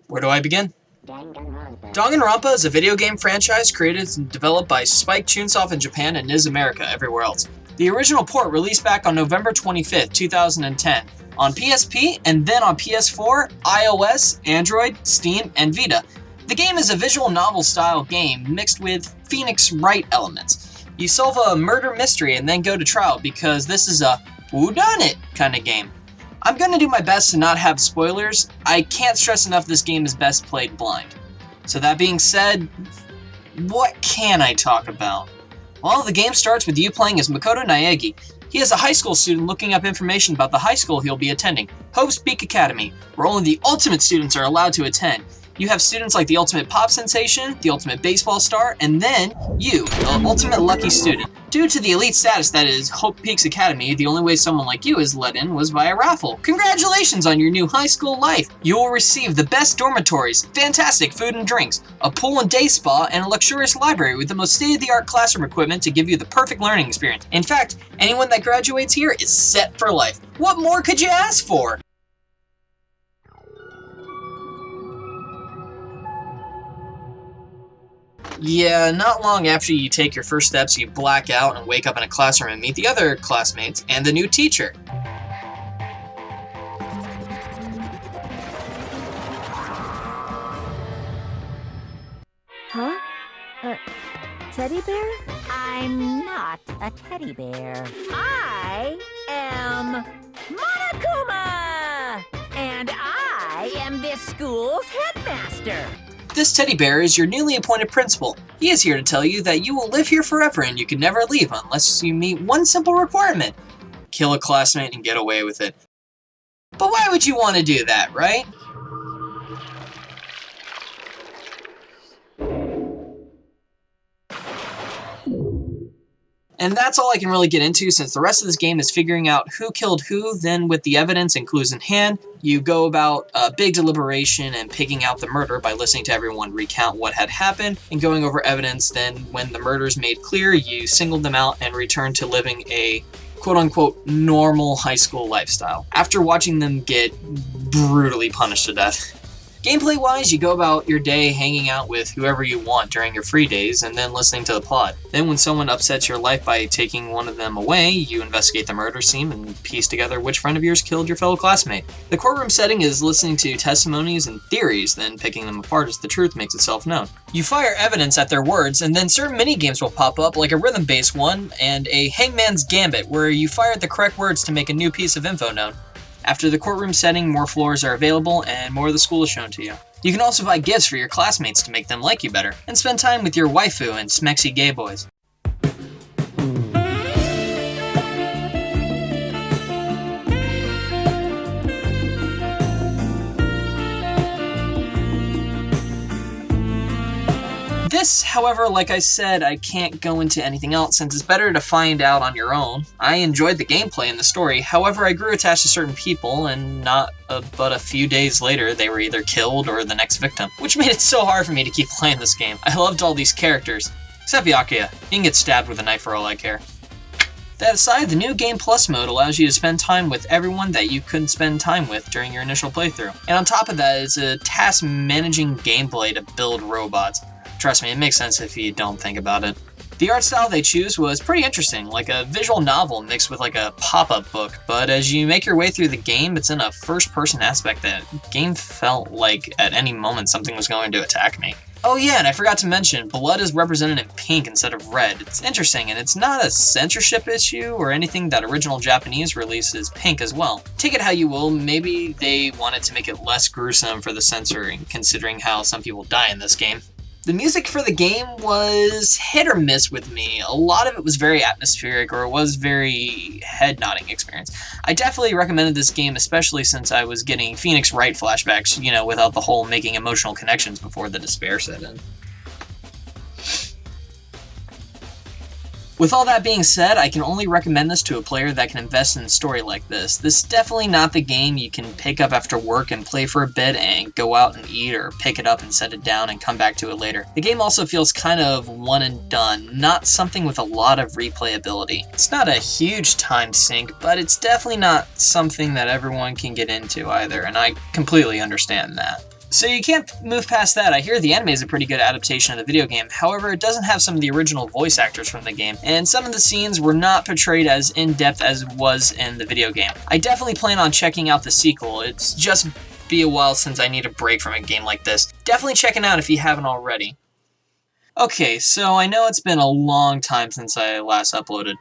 Where do I begin? Danganronpa is a video game franchise created and developed by Spike Chunsoft in Japan and Niz America everywhere else. The original port released back on November 25th, 2010 on PSP and then on PS4, iOS, Android, Steam, and Vita. The game is a visual novel style game mixed with Phoenix Wright elements. You solve a murder mystery and then go to trial because this is a whodunit kind of game. I'm going to do my best to not have spoilers. I can't stress enough this game is best played blind. So that being said, what can I talk about? Well, the game starts with you playing as Makoto Naegi. He is a high school student looking up information about the high school he'll be attending, Hope's Peak Academy, where only the ultimate students are allowed to attend. You have students like the ultimate pop sensation, the ultimate baseball star, and then you, the ultimate lucky student. Due to the elite status that is Hope Peaks Academy, the only way someone like you is let in was via raffle. Congratulations on your new high school life! You will receive the best dormitories, fantastic food and drinks, a pool and day spa, and a luxurious library with the most state-of-the-art classroom equipment to give you the perfect learning experience. In fact, anyone that graduates here is set for life. What more could you ask for? Yeah, not long after you take your first steps, you black out and wake up in a classroom and meet the other classmates and the new teacher. Huh? Teddy bear? I'm not a teddy bear. I am Monokuma! And I am this school's headmaster. This teddy bear is your newly appointed principal. He is here to tell you that you will live here forever and you can never leave unless you meet one simple requirement. Kill a classmate and get away with it. But why would you want to do that, right? And that's all I can really get into since the rest of this game is figuring out who killed who, then with the evidence and clues in hand, you go about a big deliberation and picking out the murder by listening to everyone recount what had happened and going over evidence. Then when the murder's made clear, you singled them out and return to living a quote-unquote normal high school lifestyle after watching them get brutally punished to death. Gameplay-wise, you go about your day hanging out with whoever you want during your free days and then listening to the plot. Then when someone upsets your life by taking one of them away, you investigate the murder scene and piece together which friend of yours killed your fellow classmate. The courtroom setting is listening to testimonies and theories, then picking them apart as the truth makes itself known. You fire evidence at their words, and then certain mini-games will pop up, like a rhythm-based one and a Hangman's Gambit, where you fire at the correct words to make a new piece of info known. After the courtroom setting, more floors are available and more of the school is shown to you. You can also buy gifts for your classmates to make them like you better, and spend time with your waifu and smexy gay boys. This, however, like I said, I can't go into anything else since it's better to find out on your own. I enjoyed the gameplay and the story, however I grew attached to certain people and but a few days later they were either killed or the next victim, which made it so hard for me to keep playing this game. I loved all these characters, except Byakuya. He can get stabbed with a knife for all I care. That aside, the new Game Plus mode allows you to spend time with everyone that you couldn't spend time with during your initial playthrough. And on top of that, it's a task managing gameplay to build robots. Trust me, it makes sense if you don't think about it. The art style they choose was pretty interesting, like a visual novel mixed with like a pop-up book, but as you make your way through the game, it's in a first-person aspect that game felt like at any moment something was going to attack me. Oh yeah, and I forgot to mention, blood is represented in pink instead of red. It's interesting, and it's not a censorship issue or anything. That original Japanese release is pink as well. Take it how you will, maybe they wanted to make it less gruesome for the censoring, considering how some people die in this game. The music for the game was hit or miss with me. A lot of it was very atmospheric, or it was very head-nodding experience. I definitely recommended this game, especially since I was getting Phoenix Wright flashbacks, without the whole making emotional connections before the despair set in. With all that being said, I can only recommend this to a player that can invest in a story like this. This is definitely not the game you can pick up after work and play for a bit and go out and eat, or pick it up and set it down and come back to it later. The game also feels kind of one and done, not something with a lot of replayability. It's not a huge time sink, but it's definitely not something that everyone can get into either, and I completely understand that. So you can't move past that. I hear the anime is a pretty good adaptation of the video game. However, it doesn't have some of the original voice actors from the game, and some of the scenes were not portrayed as in-depth as it was in the video game. I definitely plan on checking out the sequel. It's just be a while since I need a break from a game like this. Definitely check it out if you haven't already. Okay, so I know it's been a long time since I last uploaded.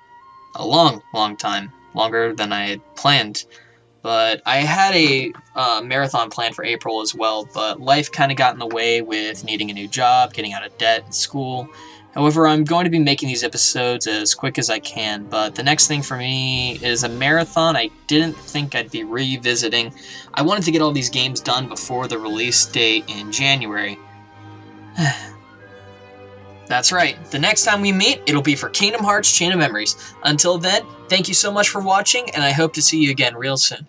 A long time. Longer than I had planned. But I had a marathon planned for April as well, but life kind of got in the way with needing a new job, getting out of debt, and school. However, I'm going to be making these episodes as quick as I can, but the next thing for me is a marathon I didn't think I'd be revisiting. I wanted to get all these games done before the release date in January. That's right, the next time we meet, it'll be for Kingdom Hearts Chain of Memories. Until then, thank you so much for watching, and I hope to see you again real soon.